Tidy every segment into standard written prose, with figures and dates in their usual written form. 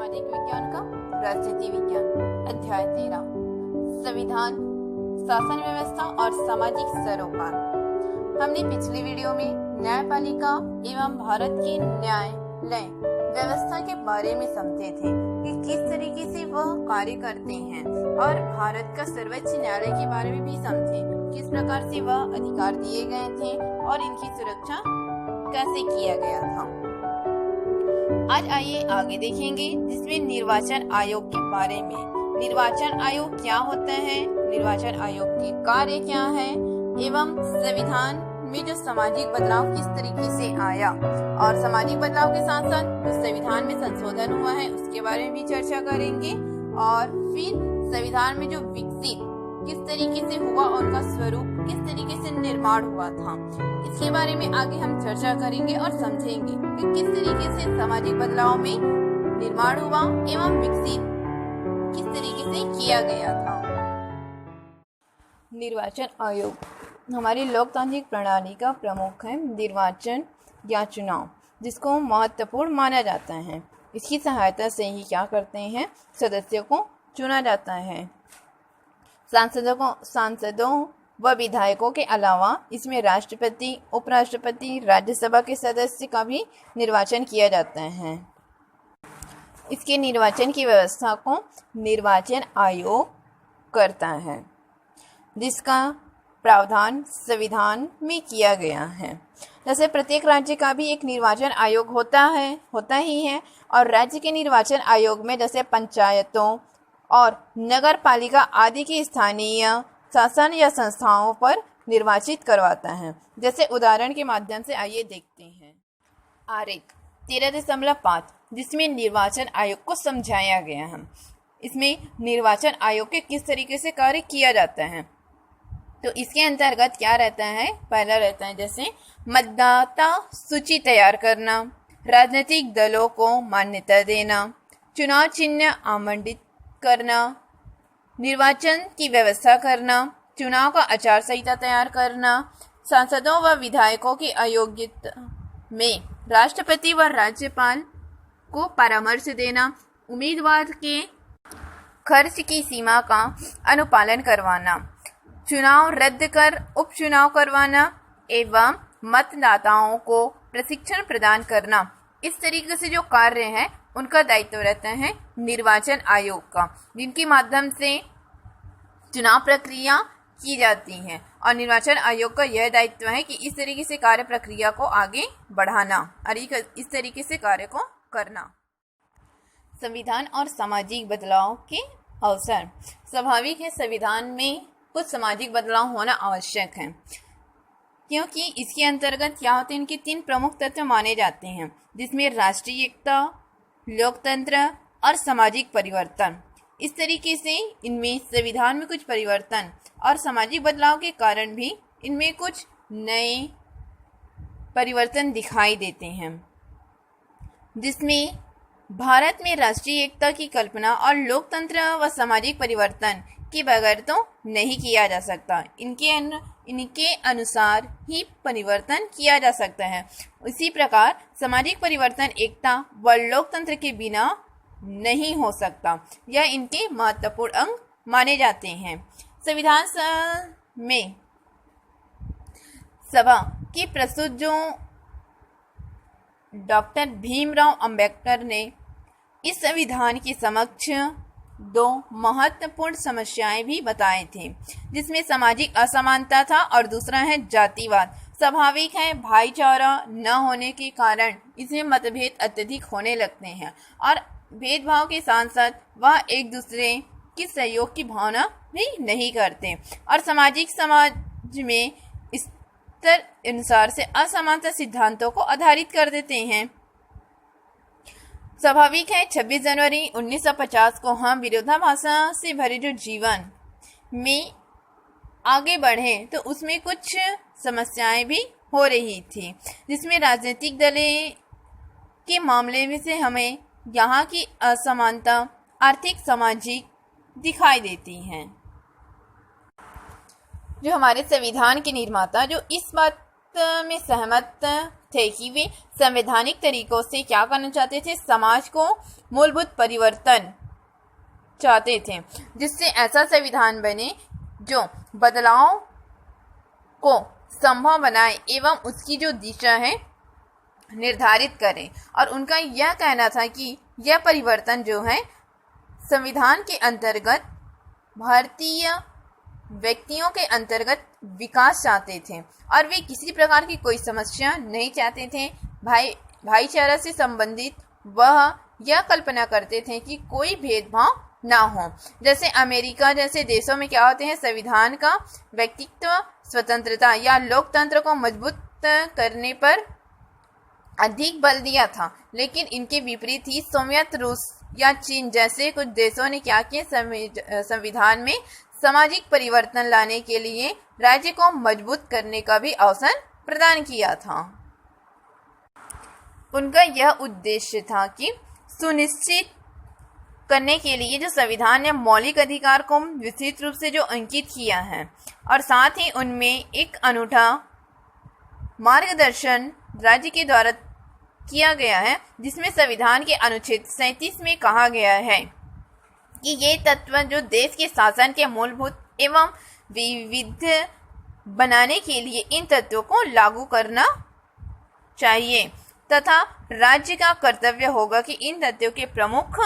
सामाजिक विज्ञान का राजनीति विज्ञान अध्याय 13 संविधान, शासन व्यवस्था और सामाजिक सरोकार। हमने पिछली वीडियो में न्यायपालिका एवं भारत की न्यायालय व्यवस्था के बारे में समझे थे कि किस तरीके से वह कार्य करते हैं और भारत का सर्वोच्च न्यायालय के बारे में भी समझे किस प्रकार से वह अधिकार दिए गए थे और इनकी सुरक्षा कैसे किया गया था। आज आइए आगे देखेंगे जिसमें निर्वाचन आयोग के बारे में। निर्वाचन आयोग क्या होता है, निर्वाचन आयोग के कार्य क्या है एवं संविधान में जो सामाजिक बदलाव किस तरीके से आया और सामाजिक बदलाव के साथ साथ जो संविधान में संशोधन हुआ है उसके बारे में भी चर्चा करेंगे और फिर संविधान में जो विकसित किस तरीके से हुआ और उनका स्वरूप किस तरीके से निर्माण हुआ था, इसके बारे में आगे हम चर्चा करेंगे और समझेंगे कि किस तरीके से सामाजिक बदलाव में निर्माण हुआ एवं विकसित किस तरीके से किया गया था। निर्वाचन आयोग हमारी लोकतांत्रिक प्रणाली का प्रमुख है निर्वाचन या चुनाव, जिसको महत्वपूर्ण माना जाता है। इसकी सहायता से ही क्या करते हैं, सदस्यों को चुना जाता है। सांसदों व विधायकों के अलावा इसमें राष्ट्रपति, उपराष्ट्रपति, राज्यसभा के सदस्य का भी निर्वाचन किया जाता है। इसके निर्वाचन की व्यवस्था को निर्वाचन आयोग करता है, जिसका प्रावधान संविधान में किया गया है। जैसे प्रत्येक राज्य का भी एक निर्वाचन आयोग होता ही है और राज्य के निर्वाचन आयोग में जैसे पंचायतों और नगर पालिका आदि की स्थानीय शासन या संस्थाओं पर निर्वाचित करवाता है। जैसे उदाहरण के माध्यम से आइए देखते हैं। आरेख 13.5 जिसमें निर्वाचन आयोग को समझाया गया है। इसमें निर्वाचन आयोग के किस तरीके से कार्य किया जाता है, तो इसके अंतर्गत क्या रहता है, पहला रहता है जैसे मतदाता सूची तैयार करना, राजनीतिक दलों को मान्यता देना, चुनाव चिन्ह आवंटित करना, निर्वाचन की व्यवस्था करना, चुनाव का आचार संहिता तैयार करना, सांसदों व विधायकों की अयोग्यता में राष्ट्रपति व राज्यपाल को परामर्श देना, उम्मीदवार के खर्च की सीमा का अनुपालन करवाना, चुनाव रद्द कर उपचुनाव करवाना एवं मतदाताओं को प्रशिक्षण प्रदान करना। इस तरीके से जो कार्य है उनका दायित्व रहता है निर्वाचन आयोग का, जिनके माध्यम से चुनाव प्रक्रिया की जाती है। और निर्वाचन आयोग का यह दायित्व है कि इस तरीके से कार्य प्रक्रिया को आगे बढ़ाना और इस तरीके से कार्य को करना। संविधान और सामाजिक बदलाव के अवसर। स्वाभाविक है संविधान में कुछ सामाजिक बदलाव होना आवश्यक है, क्योंकि इसके अंतर्गत क्या होते हैं, इनके 3 प्रमुख तत्व माने जाते हैं, जिसमें राष्ट्रीय एकता, लोकतंत्र और सामाजिक परिवर्तन। इस तरीके से इनमें संविधान में कुछ परिवर्तन और सामाजिक बदलाव के कारण भी इनमें कुछ नए परिवर्तन दिखाई देते हैं, जिसमें भारत में राष्ट्रीय एकता की कल्पना और लोकतंत्र व सामाजिक परिवर्तन के बगैर तो नहीं किया जा सकता। इनके अनुसार ही परिवर्तन किया जा सकता है। इसी प्रकार सामाजिक परिवर्तन एकता व लोकतंत्र के बिना नहीं हो सकता। यह इनके महत्वपूर्ण अंग माने जाते हैं। संविधान में सभा की प्रस्तुत जो डॉक्टर भीमराव अंबेडकर ने इस संविधान के समक्ष 2 महत्वपूर्ण समस्याएं भी बताए थे, जिसमें सामाजिक असमानता था और दूसरा है जातिवाद। स्वाभाविक है भाईचारा न होने के कारण इसमें मतभेद अत्यधिक होने लगते हैं और भेदभाव के साथ साथ वह एक दूसरे की सहयोग की भावना भी नहीं करते और सामाजिक समाज में स्तर अनुसार से असमानता सिद्धांतों को आधारित कर देते हैं। स्वाभाविक है 26 जनवरी 1950 को हम विरोधाभासा से भरे जो जीवन में आगे बढ़े तो उसमें कुछ समस्याएं भी हो रही थी, जिसमें राजनीतिक दलें के मामले में से हमें यहाँ की असमानता आर्थिक सामाजिक दिखाई देती हैं। जो हमारे संविधान के निर्माता जो इस बात में सहमत थे कि वे संवैधानिक तरीकों से क्या करना चाहते थे, समाज को मूलभूत परिवर्तन चाहते थे, जिससे ऐसा संविधान बने जो बदलाव को संभव बनाए एवं उसकी जो दिशा है निर्धारित करें। और उनका यह कहना था कि यह परिवर्तन जो है संविधान के अंतर्गत भारतीय व्यक्तियों के अंतर्गत विकास चाहते थे और वे किसी प्रकार की कोई समस्या नहीं चाहते थे। भाईचारा से संबंधित वह यह कल्पना करते थे कि कोई भेदभाव ना हो। जैसे अमेरिका जैसे देशों में क्या होते हैं, संविधान का व्यक्तित्व स्वतंत्रता या लोकतंत्र को मजबूत करने पर अधिक बल दिया था, लेकिन इनके विपरीत ही सोवियत रूस या चीन जैसे कुछ देशों ने क्या किया, संविधान में सामाजिक परिवर्तन लाने के लिए राज्य को मजबूत करने का भी अवसर प्रदान किया था। उनका यह उद्देश्य था कि सुनिश्चित करने के लिए जो संविधान ने मौलिक अधिकार को विस्तृत रूप से जो अंकित किया है और साथ ही उनमें एक अनूठा मार्गदर्शन राज्य के द्वारा किया गया है, जिसमें संविधान के अनुच्छेद 37 में कहा गया है कि ये तत्व जो देश के शासन के मूलभूत एवं विविध बनाने के लिए इन तत्वों को लागू करना चाहिए तथा राज्य का कर्तव्य होगा कि इन तत्वों के प्रमुख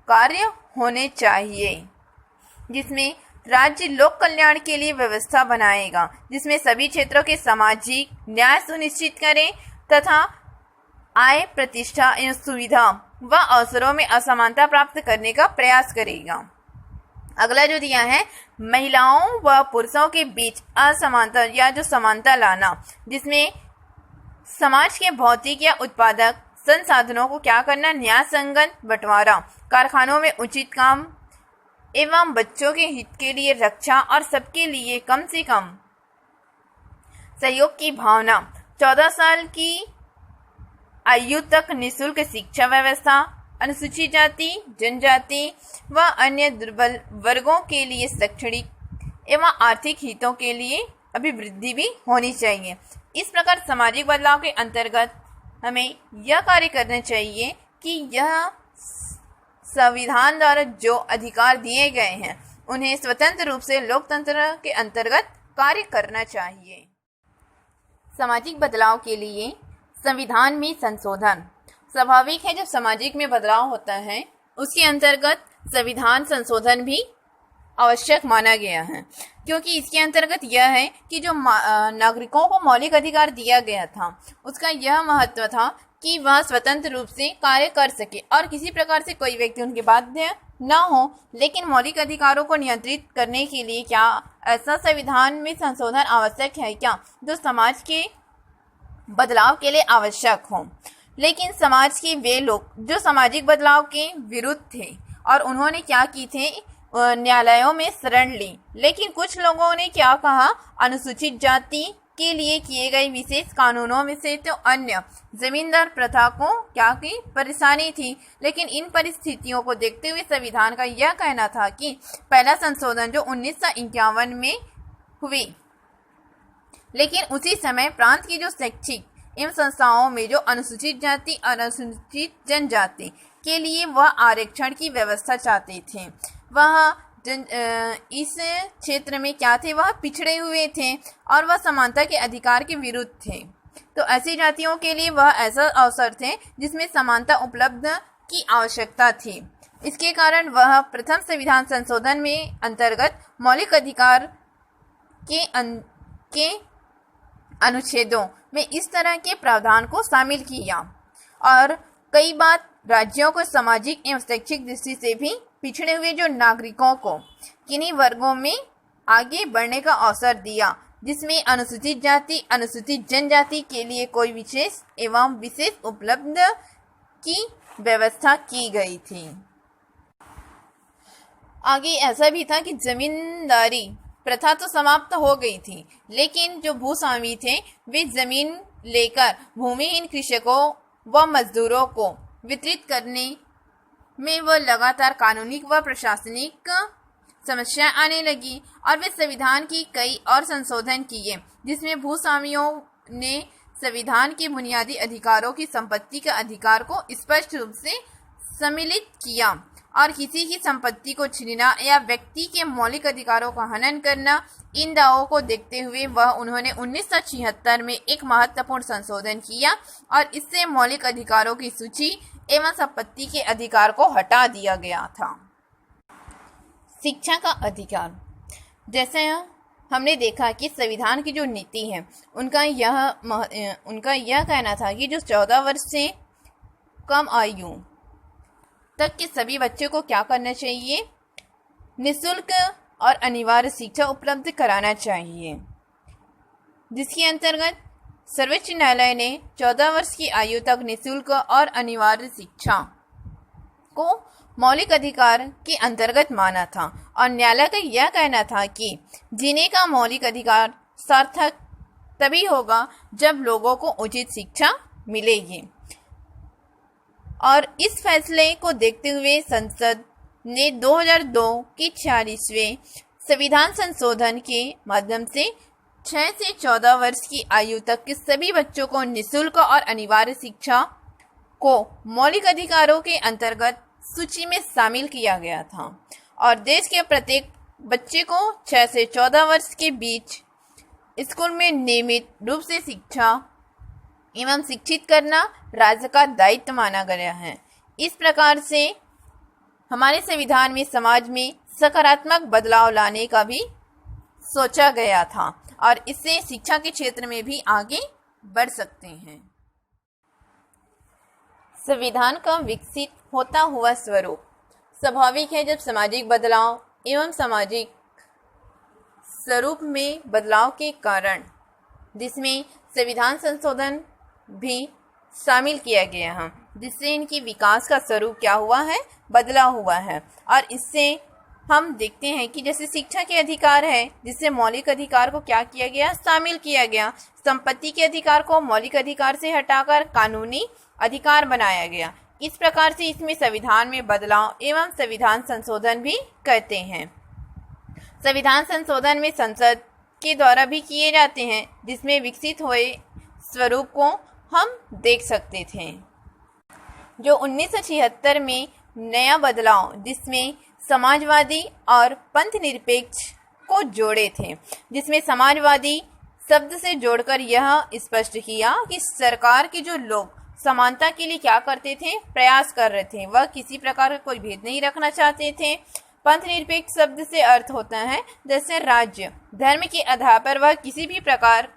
कार्य होने चाहिए, जिसमें राज्य लोक कल्याण के लिए व्यवस्था बनाएगा, जिसमें सभी क्षेत्रों के सामाजिक न्याय सुनिश्चित करें तथा आय, प्रतिष्ठा एवं सुविधा व अवसरों में असमानता प्राप्त करने का प्रयास करेगा। अगला जो दिया है, महिलाओं व पुरुषों के बीच असमानता या जो समानता लाना, जिसमें समाज के भौतिक या उत्पादक संसाधनों को क्या करना, न्याय संगत बंटवारा, कारखानों में उचित काम एवं बच्चों के हित के लिए रक्षा और सबके लिए कम से कम सहयोग की भावना, 14 साल की आयु तक निःशुल्क शिक्षा व्यवस्था, अनुसूचित जाति जनजाति व अन्य दुर्बल वर्गों के लिए शैक्षणिक एवं आर्थिक हितों के लिए अभिवृद्धि भी होनी चाहिए। इस प्रकार सामाजिक बदलाव के अंतर्गत हमें यह कार्य करना चाहिए कि यह संविधान द्वारा जो अधिकार दिए गए हैं उन्हें स्वतंत्र रूप से लोकतंत्र के अंतर्गत कार्य करना चाहिए। सामाजिक बदलाव के लिए संविधान में संशोधन स्वाभाविक है। जब सामाजिक में बदलाव होता है उसके अंतर्गत संविधान संशोधन भी आवश्यक माना गया है, क्योंकि इसके अंतर्गत यह है कि जो नागरिकों को मौलिक अधिकार दिया गया था उसका यह महत्व था कि वह स्वतंत्र रूप से कार्य कर सके और किसी प्रकार से कोई व्यक्ति उनके बाध्य न हो। लेकिन मौलिक अधिकारों को नियंत्रित करने के लिए क्या ऐसा संविधान में संशोधन आवश्यक है क्या जो समाज के बदलाव के लिए आवश्यक हो। लेकिन समाज के वे लोग जो सामाजिक बदलाव के विरुद्ध थे और उन्होंने क्या की थे, न्यायालयों में शरण ली। लेकिन कुछ लोगों ने क्या कहा, अनुसूचित जाति के लिए किए गए विशेष कानूनों में से तो अन्य जमींदार प्रथा को क्या की परेशानी थी। लेकिन इन परिस्थितियों को देखते हुए संविधान का यह कहना था कि पहला संशोधन जो 1951 में हुई, लेकिन उसी समय प्रांत की जो शैक्षिक एवं संस्थाओं में जो अनुसूचित जाति और अनुसूचित जनजाति के लिए वह आरक्षण की व्यवस्था चाहते थे, वह इस क्षेत्र में क्या थे, वह पिछड़े हुए थे और वह समानता के अधिकार के विरुद्ध थे। तो ऐसी जातियों के लिए वह ऐसा अवसर थे जिसमें समानता उपलब्ध की आवश्यकता थी। इसके कारण वह प्रथम संविधान संशोधन में अंतर्गत मौलिक अधिकार के अनुच्छेदों में इस तरह के प्रावधान को शामिल किया और कई बार राज्यों को सामाजिक एवं शैक्षिक दृष्टि से भी पिछड़े हुए जो नागरिकों को किन्हीं वर्गों में आगे बढ़ने का अवसर दिया, जिसमें अनुसूचित जाति अनुसूचित जनजाति के लिए कोई विशेष एवं विशेष उपलब्ध की व्यवस्था की गई थी। आगे ऐसा भी था कि जमींदारी प्रथा तो समाप्त हो गई थी, लेकिन जो भूस्वामी थे वे जमीन लेकर भूमिहीन कृषकों व मजदूरों को वितरित करने में वह लगातार कानूनी व प्रशासनिक समस्याएं आने लगी और वे संविधान की कई और संशोधन किए, जिसमें भूस्वामियों ने संविधान के बुनियादी अधिकारों की संपत्ति के अधिकार को स्पष्ट रूप से सम्मिलित किया और किसी की संपत्ति को छीनना या व्यक्ति के मौलिक अधिकारों का हनन करना, इन दावों को देखते हुए उन्होंने 1976 में एक महत्वपूर्ण संशोधन किया और इससे मौलिक अधिकारों की सूची एवं संपत्ति के अधिकार को हटा दिया गया था। शिक्षा का अधिकार। जैसे हमने देखा कि संविधान की जो नीति है उनका यह कहना था कि जो 14 वर्ष से कम आयु तक के सभी बच्चों को क्या करना चाहिए, निःशुल्क और अनिवार्य शिक्षा उपलब्ध कराना चाहिए, जिसके अंतर्गत सर्वोच्च न्यायालय ने 14 वर्ष की आयु तक निःशुल्क और अनिवार्य शिक्षा को मौलिक अधिकार के अंतर्गत माना था और न्यायालय का यह कहना था कि जीने का मौलिक अधिकार सार्थक तभी होगा जब लोगों को उचित शिक्षा मिलेगी। और इस फैसले को देखते हुए संसद ने 2002 के 46वें संविधान संशोधन के माध्यम से 6 से 14 वर्ष की आयु तक के सभी बच्चों को निःशुल्क और अनिवार्य शिक्षा को मौलिक अधिकारों के अंतर्गत सूची में शामिल किया गया था और देश के प्रत्येक बच्चे को 6 से 14 वर्ष के बीच स्कूल में नियमित रूप से शिक्षा एवं शिक्षित करना राज्य का दायित्व माना गया है। इस प्रकार से हमारे संविधान में समाज में सकारात्मक बदलाव लाने का भी सोचा गया था और इससे शिक्षा के क्षेत्र में भी आगे बढ़ सकते हैं। संविधान का विकसित होता हुआ स्वरूप। स्वाभाविक है, जब सामाजिक बदलाव एवं सामाजिक स्वरूप में बदलाव के कारण जिसमें संविधान संशोधन भी शामिल किया गया है, जिससे इनकी विकास का स्वरूप क्या हुआ है, बदला हुआ है। और इससे हम देखते हैं कि जैसे शिक्षा के अधिकार है, जिससे मौलिक अधिकार को क्या किया गया, शामिल किया गया। संपत्ति के अधिकार को मौलिक अधिकार से हटाकर कानूनी अधिकार बनाया गया। इस प्रकार से इसमें संविधान में बदलाव एवं संविधान संशोधन भी करते हैं। संविधान संशोधन में संसद के द्वारा भी किए जाते हैं, जिसमें विकसित हुए स्वरूप को हम देख सकते थे। जो 1976 में नया बदलाव, जिसमें समाजवादी और पंथ निरपेक्ष को जोड़े थे, जिसमें समाजवादी शब्द से जोड़कर यह स्पष्ट किया कि सरकार के जो लोग समानता के लिए क्या करते थे, प्रयास कर रहे थे, वह किसी प्रकार का कोई भेद नहीं रखना चाहते थे। पंथ निरपेक्ष शब्द से अर्थ होता है जैसे राज्य धर्म के आधार पर वह किसी भी प्रकार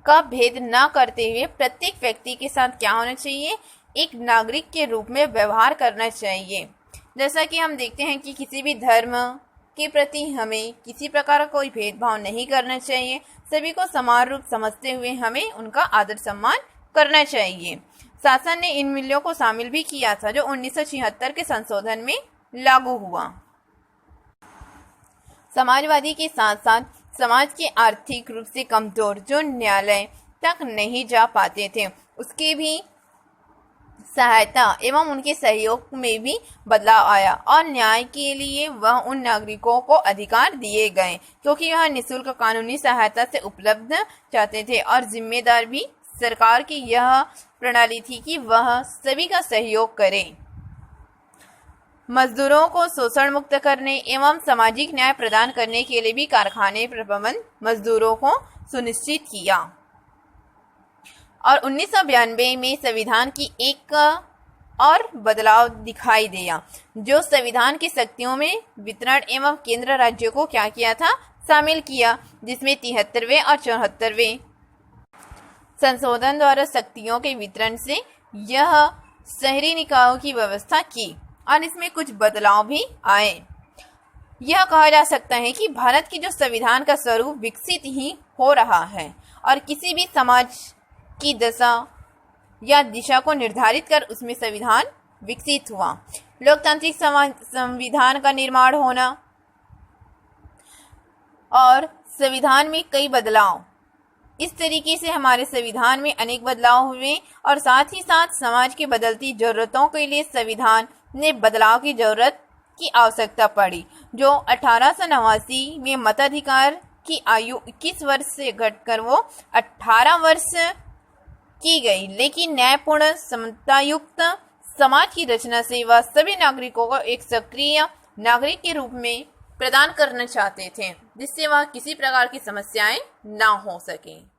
का भेद न करते हुए प्रत्येक व्यक्ति के साथ क्या होना चाहिए, एक नागरिक के रूप में व्यवहार करना चाहिए। जैसा कि हम देखते हैं कि किसी भी धर्म के प्रति हमें किसी प्रकार का कोई भेदभाव नहीं करना चाहिए, सभी को समान रूप समझते हुए हमें उनका आदर सम्मान करना चाहिए। शासन ने इन मूल्यों को शामिल भी किया था, जो 1976 के संशोधन में लागू हुआ। समाजवादी के साथ साथ समाज के आर्थिक रूप से कमजोर जो न्यायालय तक नहीं जा पाते थे, उसकी भी सहायता एवं उनके सहयोग में भी बदलाव आया और न्याय के लिए वह उन नागरिकों को अधिकार दिए गए, क्योंकि वह निःशुल्क कानूनी सहायता से उपलब्ध चाहते थे। और जिम्मेदार भी सरकार की यह प्रणाली थी कि वह सभी का सहयोग करे। मजदूरों को शोषण मुक्त करने एवं सामाजिक न्याय प्रदान करने के लिए भी कारखाने प्रबंध मजदूरों को सुनिश्चित किया। और 1992 में संविधान की एक और बदलाव दिखाई दिया, जो संविधान की शक्तियों में वितरण एवं केंद्र राज्यों को क्या किया था, शामिल किया, जिसमें 73वें और 74वें संशोधन द्वारा शक्तियों के वितरण से यह शहरी निकायों की व्यवस्था की और इसमें कुछ बदलाव भी आए। यह कहा जा सकता है कि भारत की जो संविधान का स्वरूप विकसित ही हो रहा है और किसी भी समाज की दशा या दिशा को निर्धारित कर उसमें संविधान विकसित हुआ। लोकतांत्रिक संविधान का निर्माण होना और संविधान में कई बदलाव, इस तरीके से हमारे संविधान में अनेक बदलाव हुए और साथ ही साथ समाज की बदलती जरूरतों के लिए संविधान ने बदलाव की जरूरत की आवश्यकता पड़ी, जो 1889 में मताधिकार की आयु 21 वर्ष से घटकर वो 18 वर्ष की गई। लेकिन न्यायपूर्ण समतायुक्त समाज की रचना से वह सभी नागरिकों को एक सक्रिय नागरिक के रूप में प्रदान करना चाहते थे, जिससे वह किसी प्रकार की समस्याएं ना हो सके।